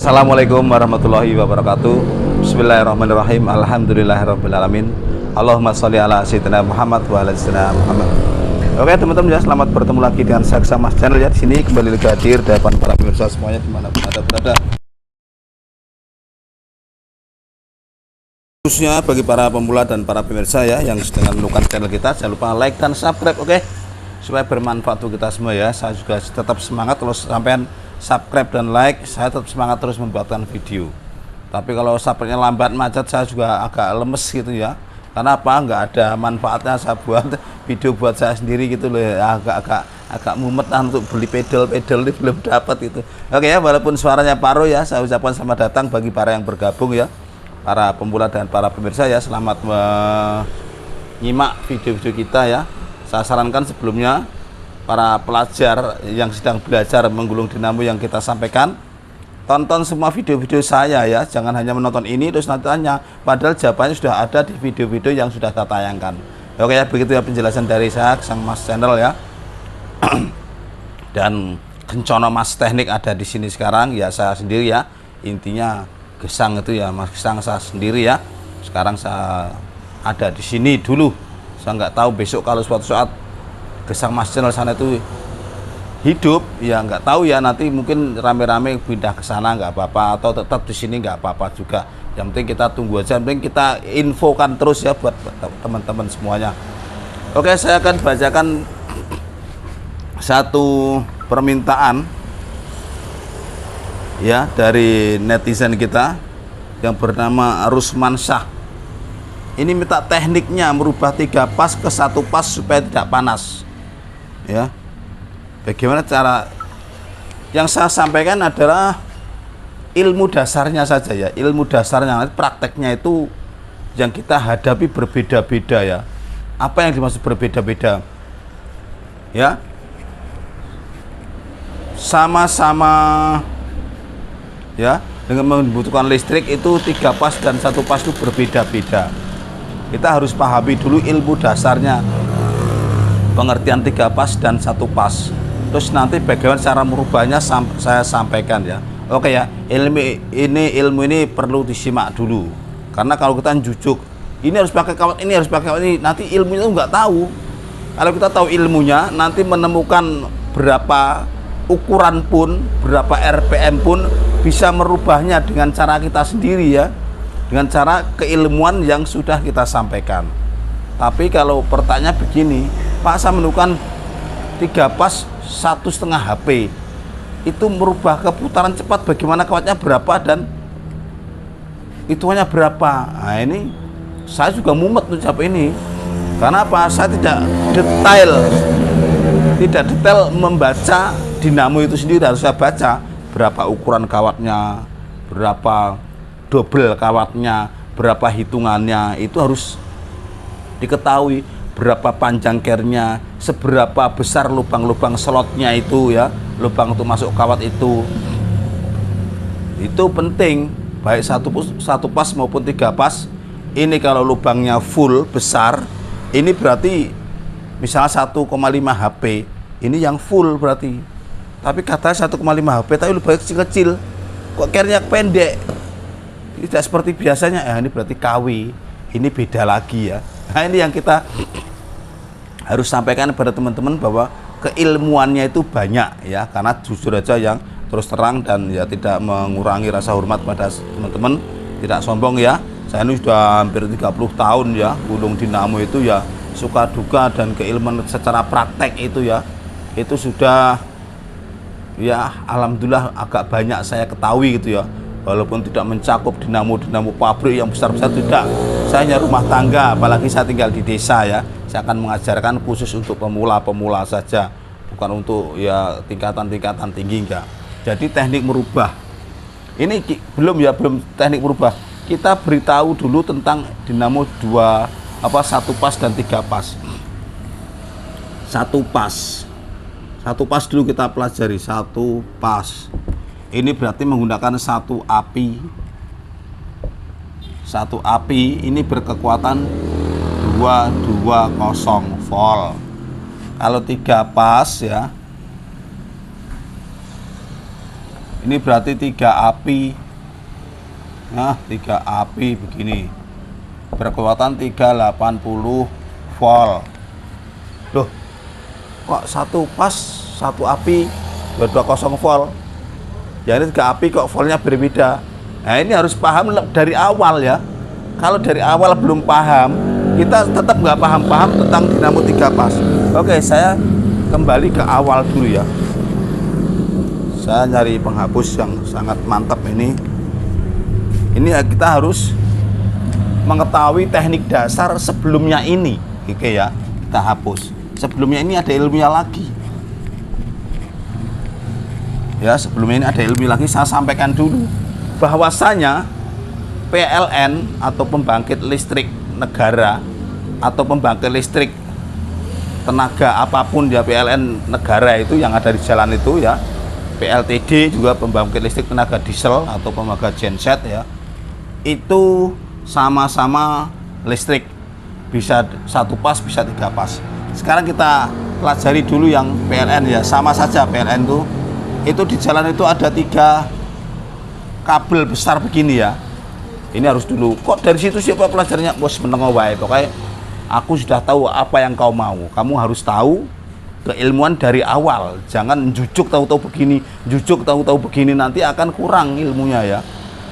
Assalamualaikum warahmatullahi wabarakatuh. Bismillahirrahmanirrahim. Alhamdulillahirrahmanirrahim. Allahumma sholli ala sayyidina Muhammad wa ala sayyidina Muhammad. Oke teman-teman ya, selamat bertemu lagi dengan Saksa Mas Channel ya. Di sini kembali lagi hadir di depan para pemirsa semuanya dimanapun Anda berada. Khususnya bagi para pemula dan para pemirsa ya yang sedang menemukan channel kita, jangan lupa like dan subscribe, oke? Supaya bermanfaat untuk kita semua ya. Saya juga tetap semangat kalau sampean subscribe dan like, saya tetap semangat terus membuatkan video. Tapi kalau subscribe-nya lambat macet, saya juga agak lemes gitu ya. Karena apa? Nggak ada manfaatnya saya buat video buat saya sendiri gitu loh ya. Agak mumet untuk beli pedal ini belum dapat itu. Oke ya, walaupun suaranya paruh ya, saya ucapkan selamat datang bagi para yang bergabung ya, para pemula dan para pemirsa ya. Selamat menyimak video-video kita ya. Saya sarankan sebelumnya para pelajar yang sedang belajar menggulung dinamo yang kita sampaikan, tonton semua video-video saya ya, jangan hanya menonton ini terus nanti tanya, padahal jawabannya sudah ada di video-video yang sudah saya tayangkan. Oke ya, begitu ya penjelasan dari saya, Sang Mas Channel ya. Dan Kencono Mas Teknik ada di sini sekarang ya, saya sendiri ya. Intinya Gesang itu ya, Mas Gesang saya sendiri ya. Sekarang saya ada di sini dulu. Saya nggak tahu besok kalau suatu saat Gesang Mas Channel sana itu hidup ya, nggak tahu ya, nanti mungkin rame-rame pindah ke sana nggak apa-apa, atau tetap di sini nggak apa-apa juga. Yang penting kita tunggu aja, yang penting kita infokan terus ya buat teman-teman semuanya. Oke, saya akan bacakan satu permintaan ya dari netizen kita yang bernama Rusman Syah. Ini minta tekniknya merubah 3 pas ke 1 pas supaya tidak panas ya. Bagaimana cara? Yang saya sampaikan adalah ilmu dasarnya saja ya, ilmu dasarnya. Nanti prakteknya itu yang kita hadapi berbeda-beda ya. Apa yang dimaksud berbeda-beda ya? Sama-sama ya, dengan membutuhkan listrik itu 3 pas dan 1 pas itu berbeda-beda. Kita harus pahami dulu ilmu dasarnya, pengertian 3 pas dan 1 pas. Terus nanti bagaimana cara merubahnya saya sampaikan ya. Oke ya, ilmu ini perlu disimak dulu. Karena kalau kita jujuk, ini harus pakai kawat, ini harus pakai kawat ini, nanti ilmunya nggak tahu. Kalau kita tahu ilmunya, nanti menemukan berapa ukuran pun, berapa RPM pun bisa merubahnya dengan cara kita sendiri ya. Dengan cara keilmuan yang sudah kita sampaikan. Tapi kalau pertanyaan begini, Pak, saya menemukan 3 pas 1,5 HP, itu merubah keputaran cepat, bagaimana kawatnya berapa dan hitungannya berapa? Nah ini saya juga mumet untuk jawab ini. Karena apa? Saya tidak detail membaca dinamo itu sendiri. Harus saya baca berapa ukuran kawatnya, berapa double kawatnya, berapa hitungannya, itu harus diketahui. Berapa panjang kernya, seberapa besar lubang-lubang slotnya itu ya, lubang untuk masuk kawat itu penting, baik satu pas maupun 3 pas. Ini kalau lubangnya full besar, ini berarti misalnya 1,5 HP, ini yang full berarti. Tapi katanya 1,5 HP tapi lubangnya kecil-kecil, kok kernya pendek, tidak seperti biasanya ya. Ini berarti KW, ini beda lagi ya. Nah ini yang kita harus sampaikan kepada teman-teman, bahwa keilmuannya itu banyak ya. Karena jujur aja yang terus terang dan ya tidak mengurangi rasa hormat pada teman-teman, tidak sombong ya. Saya ini sudah hampir 30 tahun ya gulung dinamo itu ya, suka duka dan keilmuan secara praktek itu ya, itu sudah ya alhamdulillah agak banyak saya ketahui gitu ya. Walaupun tidak mencakup dinamo pabrik yang besar-besar, tidak. Saya hanya rumah tangga, apalagi saya tinggal di desa ya. Saya akan mengajarkan khusus untuk pemula-pemula saja, bukan untuk ya tingkatan-tingkatan tinggi, enggak. Jadi teknik merubah ini belum teknik merubah. Kita beritahu dulu tentang dinamo 1 pas dan 3 pas. 1 pas dulu kita pelajari. 1 pas ini berarti menggunakan 1 api. 1 api ini berkekuatan 220 volt. Kalau 3 pas ya, Ini berarti 3 api. Nah, 3 api begini. Berkekuatan 380 volt. Loh, kok satu pas, satu api 220 volt. Ya ini 3 api kok voltnya berbeda. Nah, ini harus paham dari awal ya. Kalau dari awal belum paham, kita tetap nggak paham-paham tentang dinamo 3 pas. Oke, saya kembali ke awal dulu ya. Saya nyari penghapus yang sangat mantap ini. Ini ya, kita harus mengetahui teknik dasar sebelumnya ini. Oke ya, kita hapus. Sebelumnya ini ada ilmunya lagi. Ya, sebelumnya ini ada ilmu lagi. Saya sampaikan dulu bahwasanya PLN atau pembangkit listrik negara atau pembangkit listrik tenaga apapun ya, PLN negara itu yang ada di jalan itu ya, PLTD juga pembangkit listrik tenaga diesel atau pembangkit genset ya, itu sama-sama listrik, bisa 1 pas bisa 3 pas. Sekarang kita pelajari dulu yang PLN ya, sama saja PLN itu di jalan itu ada 3 kabel besar begini ya. Ini harus dulu, kok dari situ siapa pelajarnya? Bos menengah wae, pokoknya aku sudah tahu apa yang kau mau. Kamu harus tahu keilmuan dari awal, jangan jujuk tahu-tahu begini, jujuk tahu-tahu begini, nanti akan kurang ilmunya ya.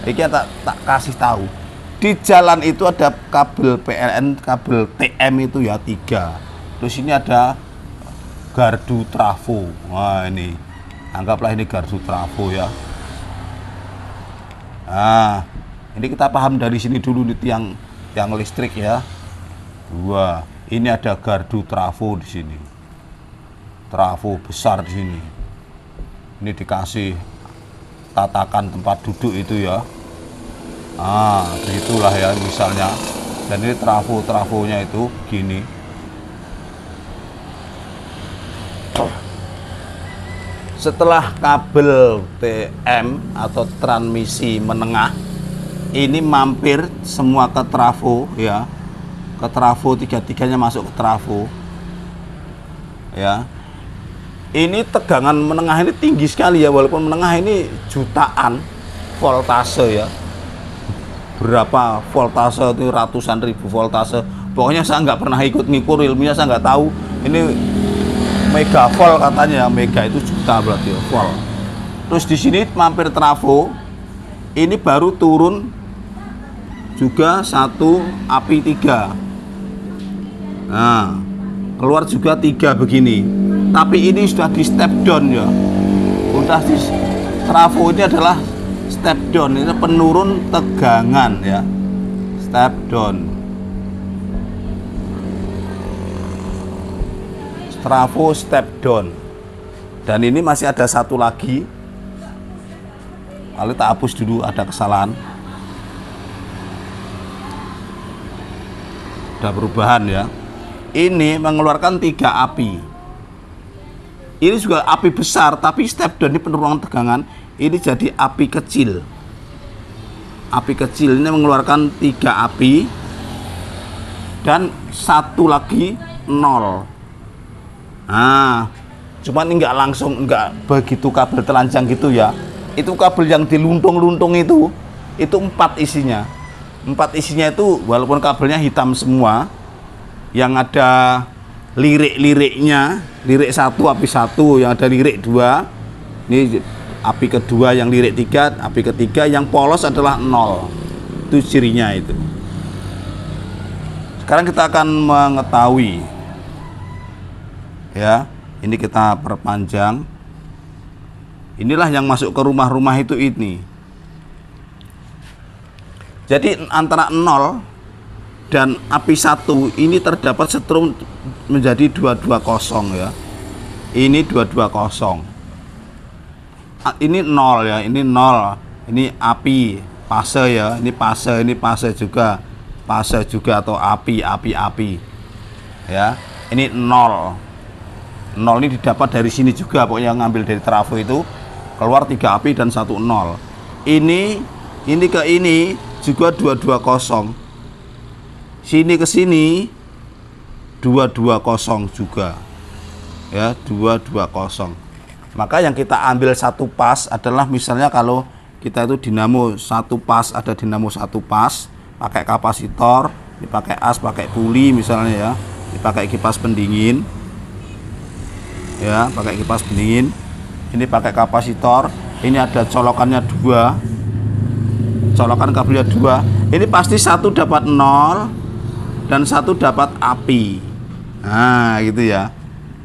Ini tak kasih tahu. Di jalan itu ada kabel PLN, kabel TM itu ya 3. Terus ini ada gardu trafo. Wah, ini anggaplah ini gardu trafo ya. Nah, ini kita paham dari sini dulu di tiang listrik ya. 2. Ini ada gardu trafo di sini. Trafo besar di sini. Ini dikasih tatakan tempat duduk itu ya. Ah, begitulah ya misalnya. Dan ini trafonya itu gini. Setelah kabel TM atau transmisi menengah ini mampir semua ke trafo ya. Ke trafo, 3-3-nya masuk ke trafo. Ya. Ini tegangan menengah ini tinggi sekali ya, walaupun menengah ini jutaan voltase ya. Berapa voltase itu, ratusan ribu voltase. Pokoknya saya nggak pernah ikut ngukur ilmunya, saya nggak tahu. Ini mega volt katanya, mega itu juta berarti ya, volt. Terus di sini mampir trafo. Ini baru turun juga 1 api 3. Nah, keluar juga 3 begini. Tapi ini sudah di step down ya. Udah di trafo ini adalah step down, ini penurun tegangan ya. Step down. Trafo step down. Dan ini masih ada satu lagi. Lalu tak hapus dulu, ada kesalahan. Ada perubahan ya. Ini mengeluarkan 3 api. Ini juga api besar, tapi step down ini penurunan tegangan. Ini jadi api kecil. Api kecil ini mengeluarkan 3 api. Dan satu lagi 0. Nah, cuman enggak langsung, enggak begitu kabel telanjang gitu ya. Itu kabel yang diluntung-luntung itu 4 isinya. 4 isinya itu walaupun kabelnya hitam semua, yang ada lirik-liriknya, lirik 1 api 1, yang ada lirik 2. Ini api kedua, yang lirik 3, api ketiga, yang polos adalah 0. Itu cirinya itu. Sekarang kita akan mengetahui ya, ini kita perpanjang. Inilah yang masuk ke rumah-rumah itu ini. Jadi antara 0 dan api 1 ini terdapat setrum menjadi 220 ya. Ini 220. Ini 0 ya, ini 0. Ini api fase ya, ini fase juga. Fase juga atau api. Ya. Ini 0. 0 ini didapat dari sini juga, pokoknya ngambil dari trafo itu keluar 3 api dan 1 0. Ini ke ini juga 220. Sini ke sini 220 juga. Ya, 220. Maka yang kita ambil satu pas adalah misalnya kalau kita itu dinamo satu pas, ada dinamo satu pas, pakai kapasitor, dipakai as, pakai puli misalnya ya, dipakai kipas pendingin, ya, pakai kipas pendingin. Ini pakai kapasitor, ini ada colokannya dua, colokan kabelnya dua. Ini pasti satu dapat 0 dan satu dapat api. Nah, gitu ya.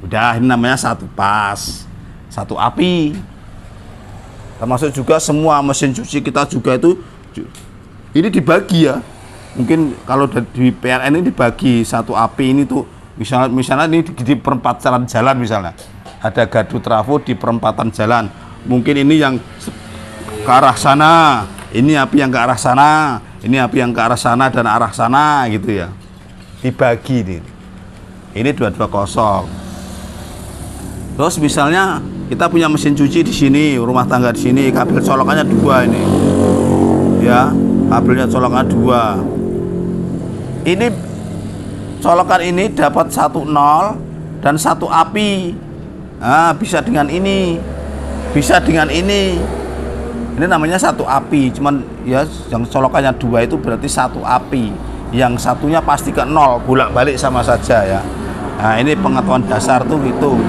Udah, ini namanya satu pas, satu api. Termasuk juga semua mesin cuci kita juga itu ini dibagi ya. Mungkin kalau di PLN ini dibagi satu api ini tuh misalnya ini di perempatan jalan misalnya. Ada gardu trafo di perempatan jalan. Mungkin ini yang ke arah sana, ini api yang ke arah sana, ini api yang ke arah sana dan arah sana gitu ya. Dibagi nih. Ini 220. Terus misalnya kita punya mesin cuci di sini, rumah tangga di sini, kabel colokannya 2 ini. Ya, kabelnya colokan 2. Ini colokan ini dapat 1 0 dan 1 api. Nah, bisa dengan ini. Bisa dengan ini. Ini namanya satu api, cuman ya yang colokannya 2 itu berarti satu api. Yang satunya pasti ke 0, bolak-balik sama saja ya. Nah, ini pengetahuan dasar tuh gitu.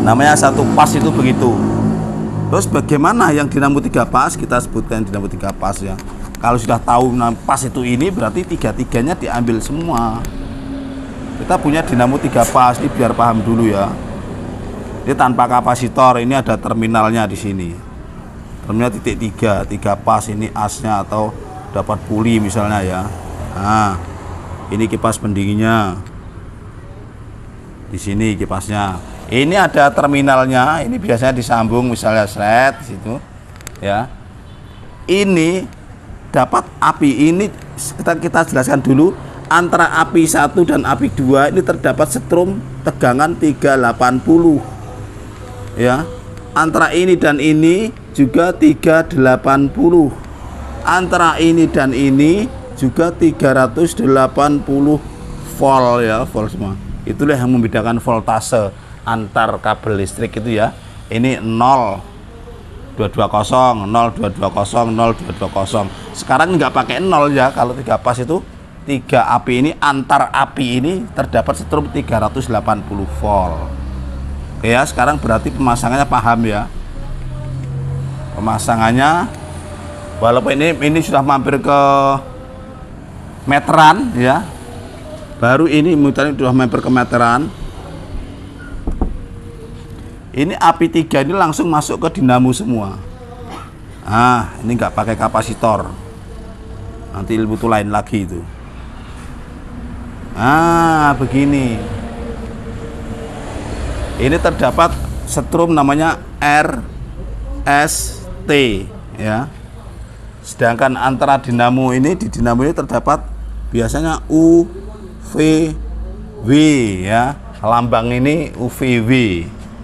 Namanya satu pas itu begitu. Terus bagaimana yang dinamo 3 pas? Kita sebutkan dinamo 3 pas ya. Kalau sudah tahu pas itu ini berarti 3-3-nya diambil semua. Kita punya dinamo 3 pas, ini biar paham dulu ya. Ini tanpa kapasitor, ini ada terminalnya di sini. Terminal titik 3 pas ini asnya atau dapat puli misalnya ya. Nah, ini kipas pendinginnya. Di sini kipasnya. Ini ada terminalnya, ini biasanya disambung misalnya slet di situ ya. Ini dapat api, ini kita jelaskan dulu. Antara api 1 dan api 2 ini terdapat setrum tegangan 380 ya. Antara ini dan ini juga 380. Antara ini dan ini juga 380 volt ya, volt semua. Itulah yang membedakan voltase antar kabel listrik itu ya. Ini 0220, 0220, 0220. Sekarang nggak pakai 0 ya. Kalau 3 pas itu 3 api ini, antar api ini terdapat setrum 380 volt. Oke ya, sekarang berarti pemasangannya paham ya. Pemasangannya walaupun ini sudah mampir ke meteran ya. Baru ini mutarnya sudah mampir ke meteran. Ini api 3 ini langsung masuk ke dinamo semua. Nah, ini nggak pakai kapasitor. Nanti butuh lain lagi itu. Nah, begini. Ini terdapat setrum namanya RST ya. Sedangkan antara dinamo ini, di dinamo ini terdapat biasanya UVW ya. Lambang ini UVW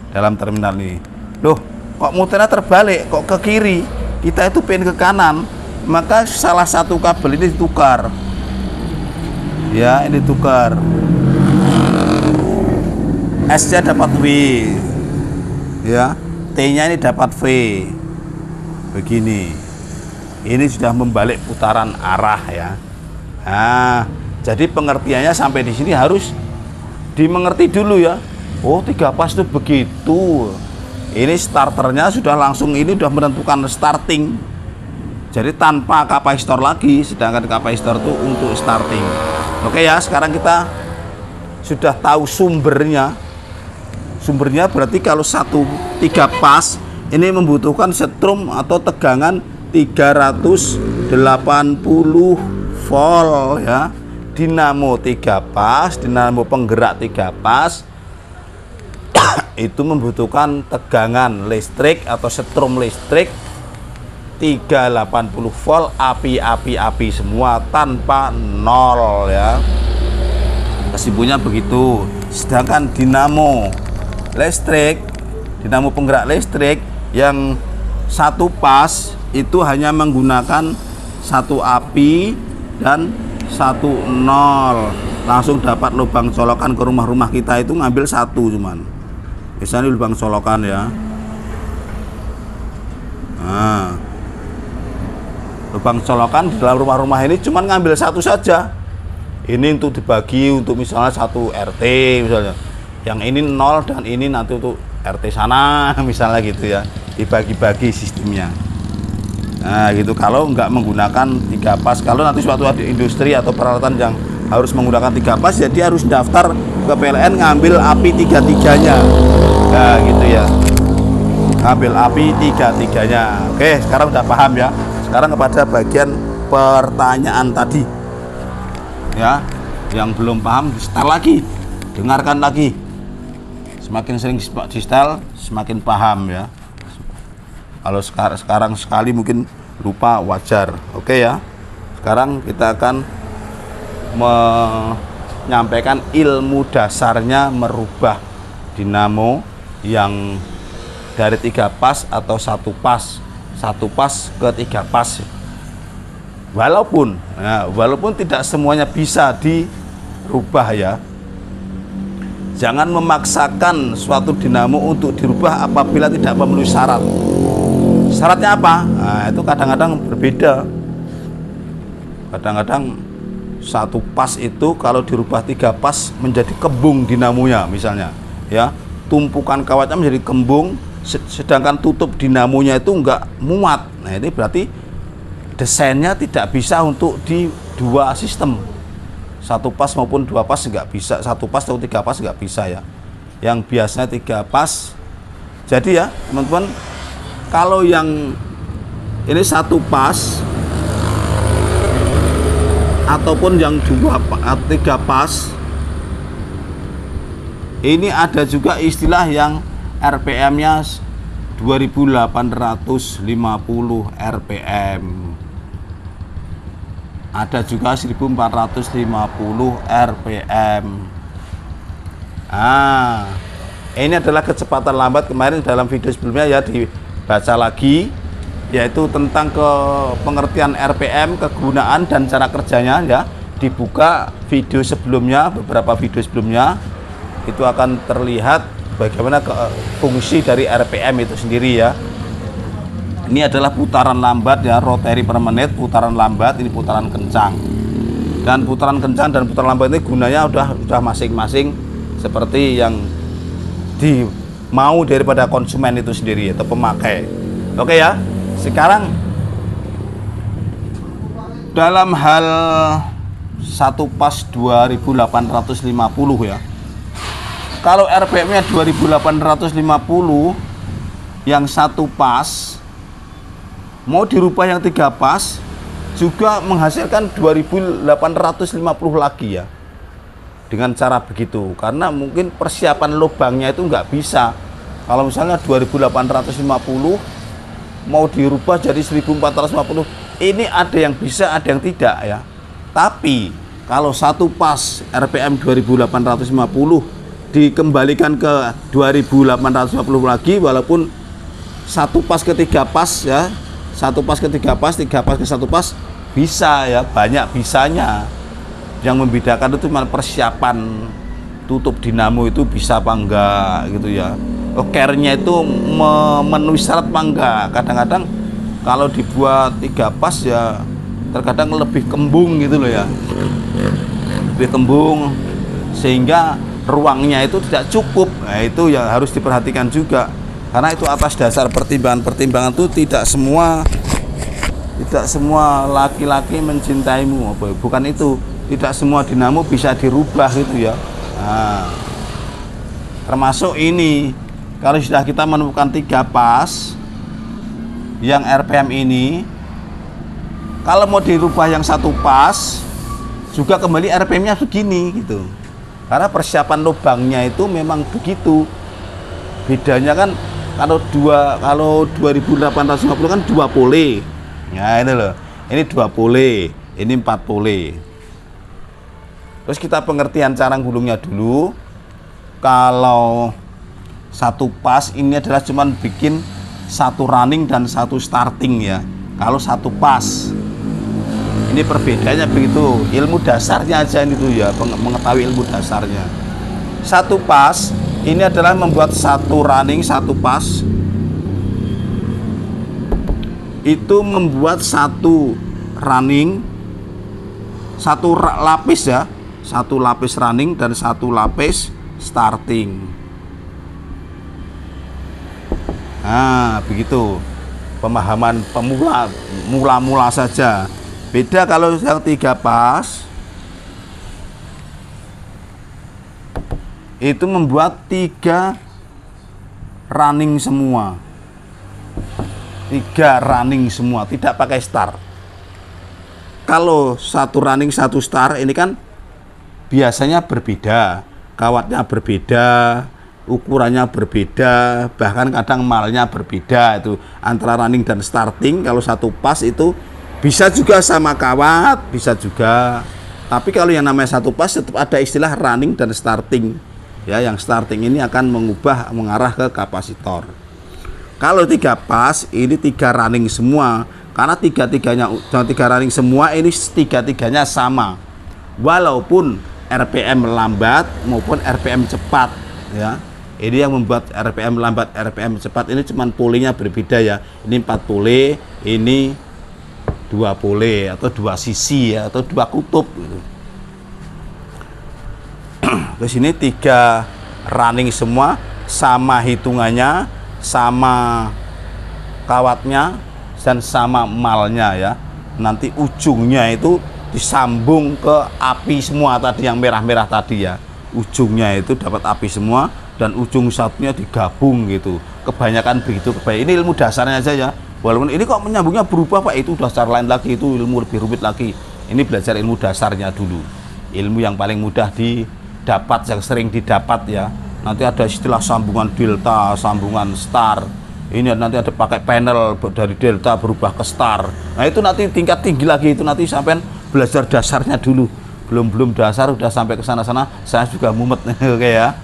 dalam terminal ini. Loh, kok muternya terbalik, kok ke kiri? Kita itu pengen ke kanan, maka salah satu kabel ini ditukar. Ya, ini tukar. S-nya dapat W. Ya, T-nya ini dapat V. Begini. Ini sudah membalik putaran arah ya. Nah, jadi pengertiannya sampai di sini harus dimengerti dulu ya. Oh, 3 pas itu begitu. Ini starternya sudah langsung, ini sudah menentukan starting. Jadi tanpa kapasitor lagi, sedangkan kapasitor itu untuk starting. Oke ya, sekarang kita sudah tahu sumbernya. Sumbernya berarti kalau 3 pas ini membutuhkan setrum atau tegangan 380 volt ya. Dinamo 3 pas, dinamo penggerak 3 pas itu membutuhkan tegangan listrik atau setrum listrik 380 volt, api semua tanpa 0 ya. Kesimpulannya begitu. Sedangkan dinamo listrik, dinamo penggerak listrik yang 1 pas itu hanya menggunakan 1 api dan 1 0. Langsung dapat lubang colokan ke rumah-rumah kita itu ngambil 1 cuman. Misalnya lubang colokan ya. Nah, lubang colokan di dalam rumah-rumah ini cuman ngambil satu saja. Ini untuk dibagi untuk misalnya satu RT misalnya. Yang ini 0 dan ini nanti untuk RT sana misalnya gitu ya. Dibagi-bagi sistemnya. Nah gitu, kalau nggak menggunakan 3 pas, kalau nanti suatu industri atau peralatan yang harus menggunakan 3 pas, jadi harus daftar ke PLN ngambil API 3-3-nya. Nah gitu ya, ngambil API 3-3-nya. Oke, sekarang udah paham ya. Sekarang kepada bagian pertanyaan tadi ya, yang belum paham di setel lagi, dengarkan lagi. Semakin sering di setel semakin paham ya. Kalau sekarang sekali mungkin lupa, wajar. Oke ya. Sekarang kita akan menyampaikan ilmu dasarnya merubah dinamo yang dari 3 pas atau 1 pas ke 3 pas. Walaupun tidak semuanya bisa dirubah ya. Jangan memaksakan suatu dinamo untuk dirubah apabila tidak memenuhi syarat. Syaratnya apa? Nah, itu kadang-kadang berbeda. Kadang-kadang 1 pas itu kalau dirubah 3 pas menjadi kembung dinamonya misalnya, ya. Tumpukan kawatnya menjadi kembung, sedangkan tutup dinamonya itu enggak muat. Nah, ini berarti desainnya tidak bisa untuk di 2 sistem. 1 pas maupun 2 pas enggak bisa, 1 pas atau 3 pas enggak bisa ya. Yang biasanya 3 pas. Jadi ya, teman-teman, kalau yang ini 1 pas ataupun yang 3 pas, ini ada juga istilah yang RPM-nya 2850 RPM. Ada juga 1450 RPM. Ini adalah kecepatan lambat. Kemarin dalam video sebelumnya ya dibaca lagi, yaitu tentang pengertian RPM, kegunaan dan cara kerjanya ya. Dibuka video sebelumnya, beberapa video sebelumnya, itu akan terlihat bagaimana fungsi dari RPM itu sendiri ya. Ini adalah putaran lambat ya, rotary per menit, putaran lambat, ini putaran kencang. Dan putaran kencang dan putaran lambat ini gunanya udah masing-masing seperti yang mau daripada konsumen itu sendiri atau pemakai. Oke ya. Sekarang dalam hal 1 pas 2850 ya. Kalau RPM-nya 2850, yang 1 pas mau dirubah yang 3 pas juga menghasilkan 2850 lagi ya. Dengan cara begitu, karena mungkin persiapan lubangnya itu nggak bisa. Kalau misalnya 2850 mau dirubah jadi 1450, ini ada yang bisa, ada yang tidak ya. Tapi kalau 1 pas RPM 2850 dikembalikan ke 2850 lagi, walaupun 1 pas ke 3 pas ya, 1 pas ke 3 pas, 3 pas ke 1 pas, bisa ya, banyak bisanya. Yang membedakan itu cuma persiapan tutup dinamo itu bisa apa enggak gitu ya. Care-nya itu memenuhi syarat apa enggak. Kadang-kadang kalau dibuat 3 pas ya terkadang lebih kembung gitu loh ya, lebih kembung sehingga ruangnya itu tidak cukup. Nah itu yang harus diperhatikan juga, karena itu atas dasar pertimbangan-pertimbangan itu tidak semua laki-laki mencintaimu, bukan itu, tidak semua dinamo bisa dirubah gitu ya. Nah, termasuk ini, kalau sudah kita menemukan 3 pas yang RPM ini, kalau mau dirubah yang 1 pas juga kembali RPM-nya begini gitu. Karena persiapan lubangnya itu memang begitu. Bedanya kan kalau 2850 kan 2 pole. Ya ini loh. Ini 2 pole, ini 4 pole. Terus kita pengertian cara gulungnya dulu. Kalau 1 pas ini adalah cuman bikin 1 running dan 1 starting ya. Kalau 1 pas, ini perbedaannya begitu. Ilmu dasarnya aja itu ya, mengetahui ilmu dasarnya. 1 pas ini adalah membuat satu running, satu pas. Itu membuat satu running, satu lapis ya, satu lapis running dan satu lapis starting. Nah, begitu pemahaman pemula, mula-mula saja. Beda kalau yang 3 pas, itu membuat 3 running semua. 3 running semua, tidak pakai star. Kalau satu running satu star ini kan biasanya berbeda, kawatnya berbeda, ukurannya berbeda, bahkan kadang malnya berbeda. Itu antara running dan starting. Kalau satu pas itu bisa juga sama kawat, bisa juga. Tapi kalau yang namanya satu pas tetap ada istilah running dan starting. Ya, yang starting ini akan mengarah ke kapasitor. Kalau 3 pas, ini 3 running semua. Karena 3 running semua, ini 3-3-nya sama. Walaupun RPM lambat maupun RPM cepat, ya. Ini yang membuat RPM lambat, RPM cepat ini cuman polenya berbeda ya. Ini 4 pole, ini 2 pole atau 2 sisi ya, atau 2 kutub gitu. Terus ini 3 running semua, sama hitungannya, sama kawatnya, dan sama malnya ya. Nanti ujungnya itu disambung ke api semua tadi, yang merah-merah tadi ya. Ujungnya itu dapat api semua dan ujung satunya digabung gitu. Kebanyakan begitu. Ini ilmu dasarnya aja ya. Walaupun ini kok menyambungnya berubah Pak, itu dasar lain lagi, itu ilmu lebih rumit lagi. Ini belajar ilmu dasarnya dulu. Ilmu yang paling mudah didapat, yang sering didapat ya. Nanti ada istilah sambungan delta, sambungan star. Ini nanti ada pakai panel dari delta berubah ke star. Nah itu nanti tingkat tinggi lagi, itu nanti sampai belajar dasarnya dulu. Belum dasar udah sampai ke sana-sana, saya juga mumet. Oke ya.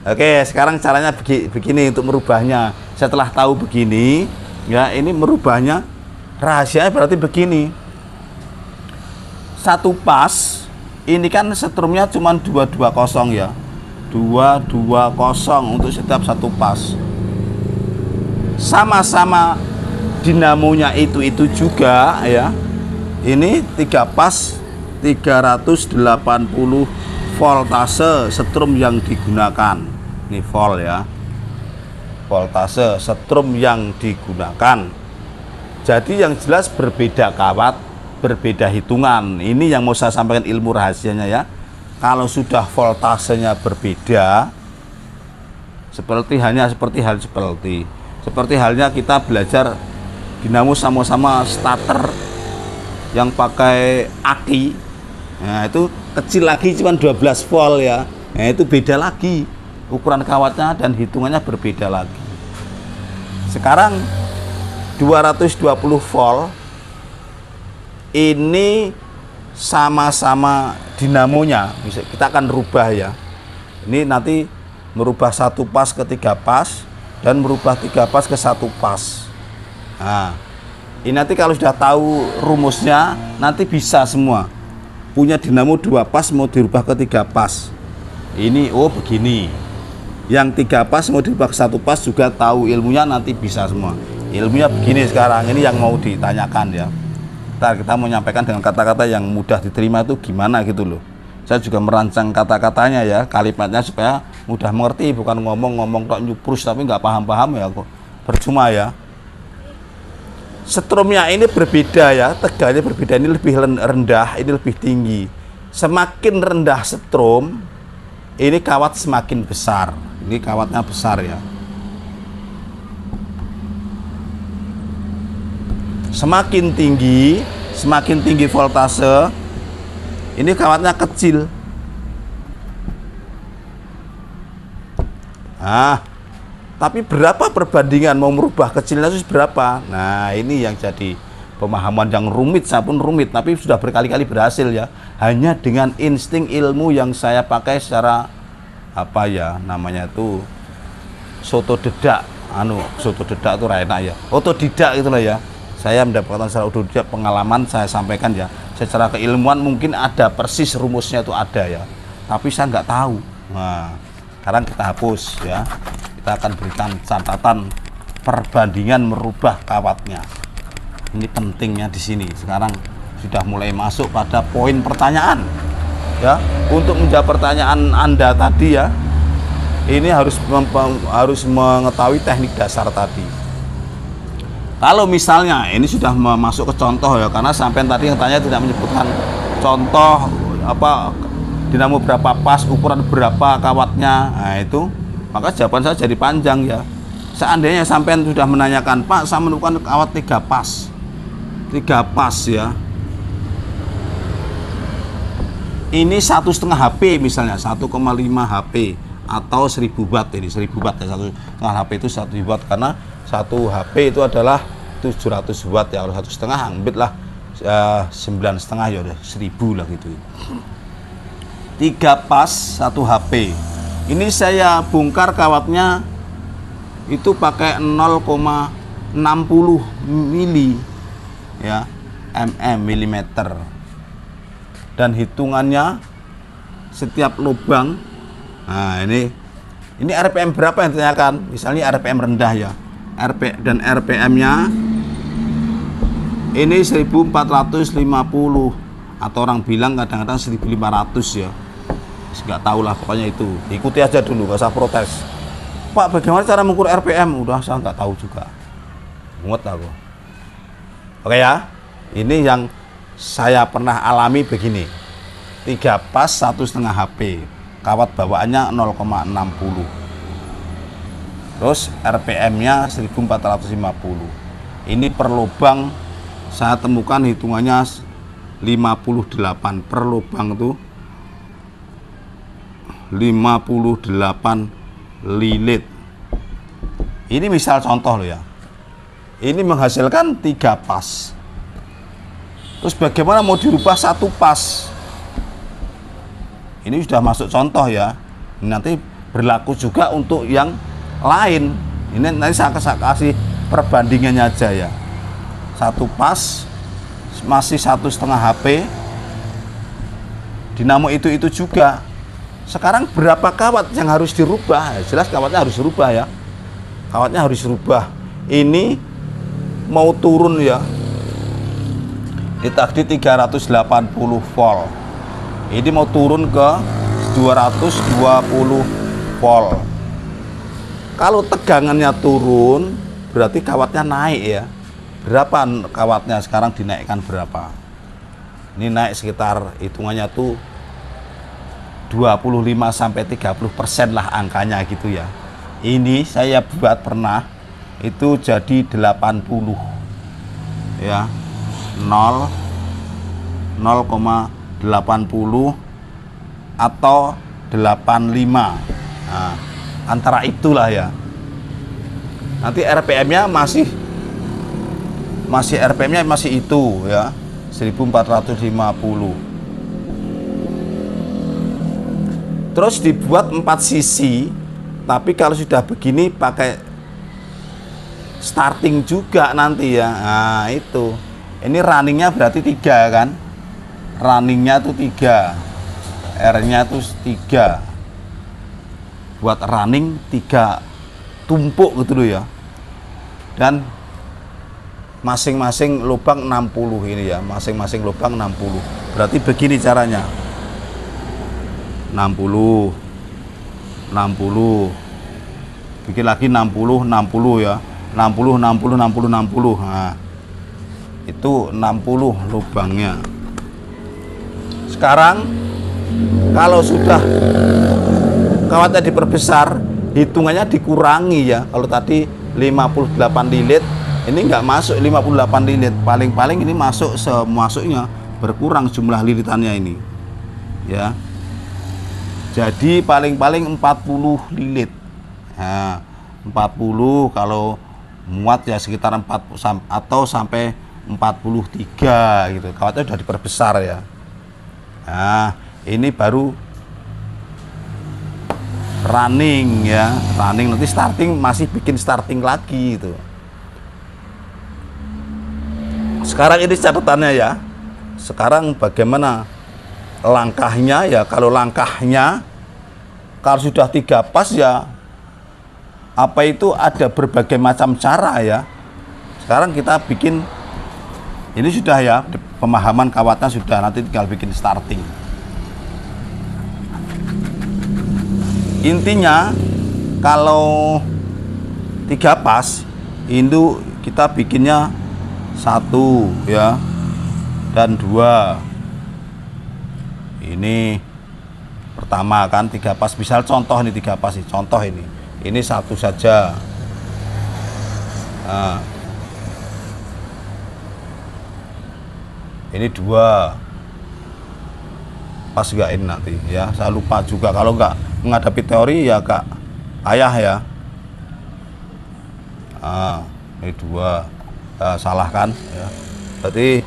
Oke, sekarang caranya begini untuk merubahnya. Setelah tahu begini, ya ini merubahnya. Rahasianya berarti begini. Satu pas, ini kan setrumnya cuma 220 ya. 220 untuk setiap satu pas. Sama-sama dinamonya itu juga ya. Ini 3 pas 380 voltase setrum yang digunakan. Ini volt ya. Voltase setrum yang digunakan. Jadi yang jelas berbeda kawat, berbeda hitungan. Ini yang mau saya sampaikan ilmu rahasianya ya. Kalau sudah voltasenya berbeda, seperti halnya kita belajar dinamo sama-sama starter yang pakai aki. Nah, itu kecil lagi cuma 12 volt ya. Nah, itu beda lagi. Ukuran kawatnya dan hitungannya berbeda lagi. Sekarang 220 volt ini sama-sama dinamonya, bisa kita akan rubah ya. Ini nanti merubah satu pas ke 3 pas dan merubah 3 pas ke 1 pas. Nah, ini nanti kalau sudah tahu rumusnya nanti bisa semua. Punya dinamo 2 pas mau dirubah ke 3 pas. Ini oh begini. Yang 3 pas mau dirubah ke 1 pas juga tahu ilmunya, nanti bisa semua. Ilmunya begini sekarang, ini yang mau ditanyakan ya. Ntar kita mau menyampaikan dengan kata-kata yang mudah diterima itu gimana gitu loh. Saya juga merancang kata-katanya ya, kalimatnya supaya mudah mengerti, bukan ngomong-ngomong kok nyuprus tapi nggak paham-paham ya kok. Percuma ya. Setrumnya ini berbeda ya, tegangannya berbeda, ini lebih rendah, ini lebih tinggi. Semakin rendah setrum, ini kawat semakin besar. Ini kawatnya besar ya. Semakin tinggi voltase, ini kawatnya kecil. Nah, tapi berapa perbandingan mau merubah kecilnya itu berapa? Nah, ini yang jadi pemahaman yang rumit, saya pun rumit, tapi sudah berkali-kali berhasil ya. Hanya dengan insting ilmu yang saya pakai secara apa ya namanya itu soto dedak, soto dedak itu enak ya, otodidak itulah ya. Saya mendapatkan secara otodidak, pengalaman saya sampaikan ya. Secara keilmuan mungkin ada persis rumusnya itu ada ya, tapi saya nggak tahu. Nah, Sekarang kita hapus ya. Kita akan berikan catatan perbandingan merubah kawatnya. Ini pentingnya di sini. Sekarang sudah mulai masuk pada poin pertanyaan. Ya, untuk menjawab pertanyaan Anda tadi ya, ini harus mengetahui teknik dasar tadi. Kalau misalnya ini sudah masuk ke contoh ya, karena sampai tadi yang tanya tidak menyebutkan contoh apa dinamo berapa pas, ukuran berapa kawatnya. Nah itu, maka jawaban saya jadi panjang ya. Seandainya sampai sudah menanyakan, Pak, saya menemukan kawat 3 pas. 3 pas ya. Ini 1,5 HP misalnya, 1,5 HP atau 1000 watt. Ini 1000 watt ya, 1,5 HP itu 1 watt, karena 1 HP itu adalah 700 watt ya. Kalau 1,5 ambillah 9,5 ya udah 1000 lah gitu. 3 pas 1 HP. Ini saya bongkar kawatnya itu pakai 0,60 mili ya, milimeter. Dan hitungannya setiap lubang. Nah, ini RPM berapa yang ditanyakan? Misalnya RPM rendah ya. Dan RPM-nya ini 1450 atau orang bilang kadang-kadang 1500 ya. Nggak tahu lah, pokoknya itu. Ikuti aja dulu, nggak usah protes. Pak, bagaimana cara mengukur RPM? Udah, saya nggak tahu juga. Mumet aku. Oke ya. Ini yang saya pernah alami begini. 3 pas 1,5 HP. Kawat bawaannya 0,60. Terus RPM-nya 1450. Ini per lubang saya temukan hitungannya 58 per lubang itu 58 lilit. Ini misal contoh loh ya. Ini menghasilkan 3 pas. Terus bagaimana mau dirubah 1 pas? Ini sudah masuk contoh ya. Nanti berlaku juga untuk yang lain. Ini nanti saya kasih perbandingannya aja ya. 1 pas masih 1,5 HP. Dinamo itu juga. Sekarang berapa kawat yang harus dirubah? Jelas kawatnya harus dirubah ya. Kawatnya harus dirubah. Ini mau turun ya. Ini tadi 380 volt. Ini mau turun ke 220 volt. Kalau tegangannya turun, berarti kawatnya naik ya. Berapa kawatnya sekarang dinaikkan berapa? Ini naik sekitar hitungannya tuh 25-30% lah angkanya gitu ya. Ini saya buat pernah itu jadi 80 ya, 0,80 atau 85. Nah, antara itulah ya. Nanti RPM-nya masih RPM-nya masih itu ya, 1450. Terus dibuat 4 sisi, tapi kalau sudah begini pakai starting juga nanti ya. Nah itu, ini runningnya berarti 3 kan, runningnya tuh 3, R-nya tuh 3, buat running 3 tumpuk gitu loh ya. Dan masing-masing lubang 60 ini ya, masing-masing lubang 60. Berarti begini caranya, 60, bikin lagi 60 ya, 60. Nah, itu 60 lubangnya. Sekarang kalau sudah kawatnya diperbesar, hitungannya dikurangi ya. Kalau tadi 58 lilit, ini nggak masuk 58 lilit. Paling-paling ini masuk semasuknya, berkurang jumlah lilitannya ini ya. Jadi paling-paling 40 lilit. Nah, 40 kalau muat ya sekitar 4 atau sampai 43 gitu. Kawatnya sudah diperbesar ya. Nah, ini baru running ya. Running nanti starting masih bikin starting lagi gitu. Sekarang ini catatannya ya. Sekarang bagaimana langkahnya ya? Kalau Kalau sudah 3 pas ya apa itu ada berbagai macam cara ya. Sekarang kita bikin ini sudah ya, pemahaman kawatnya sudah, nanti tinggal bikin starting. Intinya kalau 3 pas itu kita bikinnya 1 ya dan 2. Ini pertama kan 3 pas, misal contoh ini 3 pas, contoh ini 1 saja. Nah, ini 2 pas enggak ini nanti ya, saya lupa juga, kalau enggak menghadapi teori ya agak ayah ya. Ini 2 salah kan ya. Berarti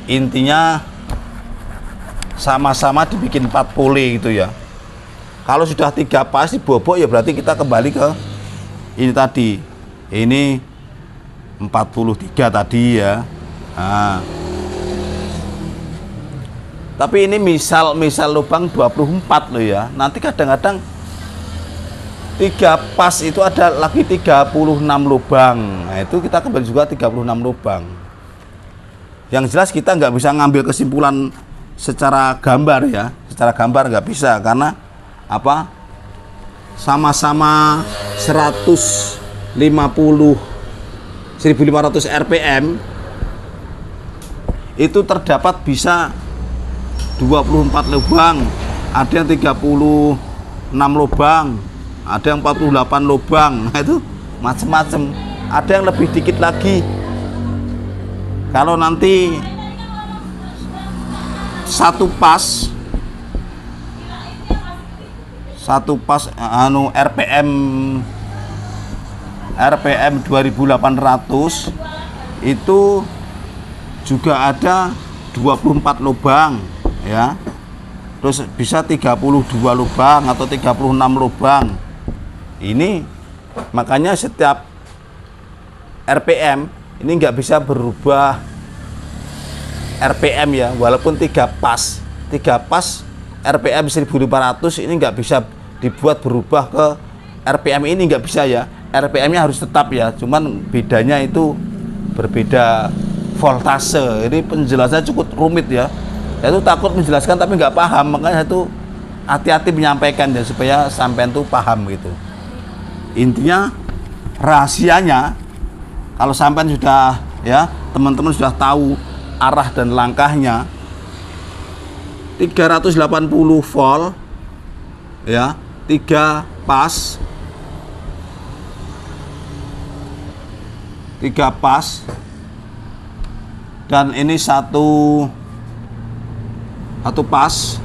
intinya sama-sama dibikin 4 pole gitu ya. Kalau sudah 3 pas dibobok ya berarti kita kembali ke ini tadi. Ini 43 tadi ya. Nah, tapi ini misal lubang 24 loh ya. Nanti kadang-kadang 3 pas itu ada lagi 36 lubang. Nah, itu kita kembali juga 36 lubang. Yang jelas kita nggak bisa ngambil kesimpulan secara gambar ya. Secara gambar nggak bisa, karena apa? Sama-sama 1500 RPM itu terdapat bisa 24 lubang, ada yang 36 lubang, ada yang 48 lubang. Nah, itu macam-macam. Ada yang lebih dikit lagi. Kalau nanti 1 pas RPM 2800 itu juga ada 24 lubang ya. Terus bisa 32 lubang atau 36 lubang. Ini makanya setiap RPM ini nggak bisa berubah RPM ya, walaupun 3 pas RPM 1500 ini nggak bisa dibuat berubah ke RPM ini, nggak bisa ya. RPM-nya harus tetap ya, cuman bedanya itu berbeda voltase. Ini penjelasannya cukup rumit ya. Saya tuh takut menjelaskan tapi nggak paham, makanya saya tuh hati-hati menyampaikan ya supaya sampean tuh paham gitu. Intinya rahasianya kalau sampean sudah ya, teman-teman sudah tahu arah dan langkahnya, 380 volt ya, 3 pas, 3 pas, dan ini satu pas,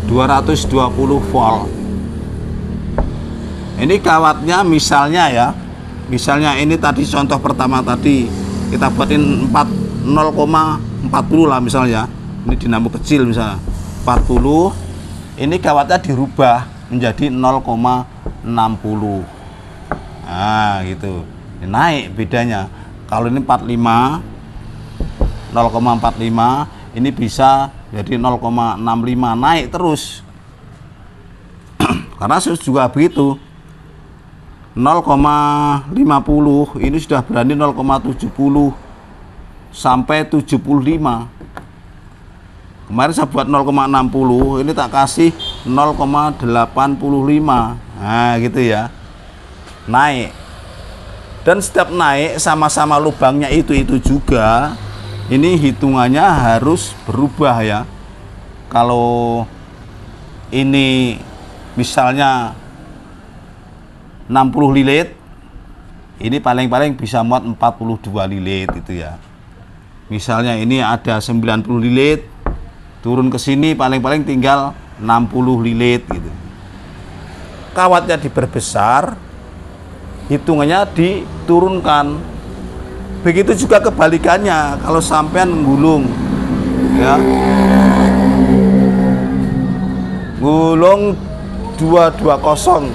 220 volt. Ini kawatnya misalnya ya, misalnya ini tadi contoh pertama tadi kita buatin 0,40 lah misalnya, ini dinamo kecil misalnya 40, ini kawatnya dirubah menjadi 0,60. Nah gitu, ini naik bedanya. Kalau ini 45, 0,45, ini bisa jadi 0,65, naik terus. Karena juga begitu, 0,50 ini sudah berani 0,70 sampai 75. Kemarin saya buat 0,60, ini tak kasih 0,85. Nah gitu ya, naik. Dan setiap naik sama-sama lubangnya itu juga, ini hitungannya harus berubah ya. Kalau ini misalnya 60 lilit, ini paling-paling bisa muat 42 lilit itu ya. Misalnya ini ada 90 lilit, turun ke sini paling-paling tinggal 60 lilit gitu. Kawatnya diperbesar, hitungannya diturunkan. Begitu juga kebalikannya, kalau sampean menggulung ya, gulung 220,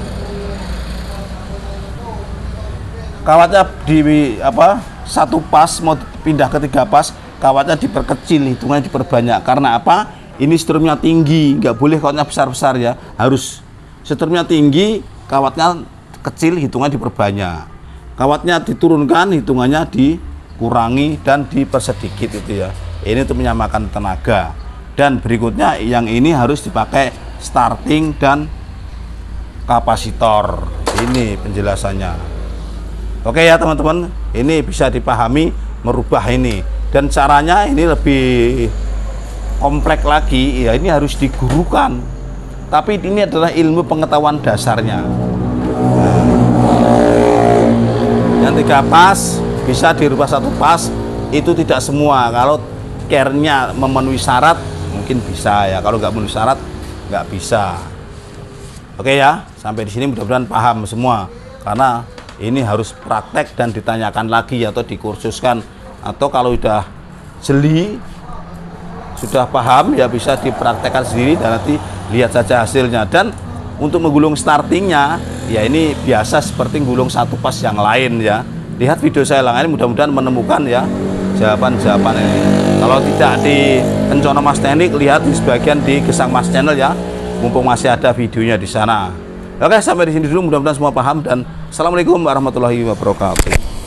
kawatnya di apa, 1 pas mau pindah ke 3 pas, kawatnya diperkecil, hitungannya diperbanyak. Karena apa? ini setrumnya tinggi, nggak boleh kawatnya besar-besar ya, harus setrumnya tinggi, kawatnya kecil, hitungan diperbanyak. Kawatnya diturunkan, hitungannya dikurangi dan dipersedikit itu ya. Ini untuk menyamakan tenaga. Dan berikutnya yang ini harus dipakai starting dan kapasitor. Ini penjelasannya. Oke ya teman-teman, ini bisa dipahami merubah ini. Dan caranya ini lebih kompleks lagi, ya ini harus digurukan. Tapi ini adalah ilmu pengetahuan dasarnya. Yang 3 pas bisa dirubah 1 pas, itu tidak semua. Kalau care-nya memenuhi syarat mungkin bisa ya, kalau nggak memenuhi syarat nggak bisa. Oke ya, sampai di sini mudah-mudahan paham semua, karena ini harus praktek dan ditanyakan lagi atau dikursuskan, atau kalau udah jeli, sudah paham ya bisa dipraktekkan sendiri dan nanti lihat saja hasilnya. Dan untuk menggulung startingnya ya ini biasa seperti gulung 1 pas yang lain ya. Lihat video saya yang lain, mudah-mudahan menemukan ya jawaban-jawaban ini. Kalau tidak di Kencono Mas Teknik, lihat di sebagian di Gesang Mas Channel ya, mumpung masih ada videonya di sana. Oke, sampai di sini dulu, mudah-mudahan semua paham, dan assalamualaikum warahmatullahi wabarakatuh.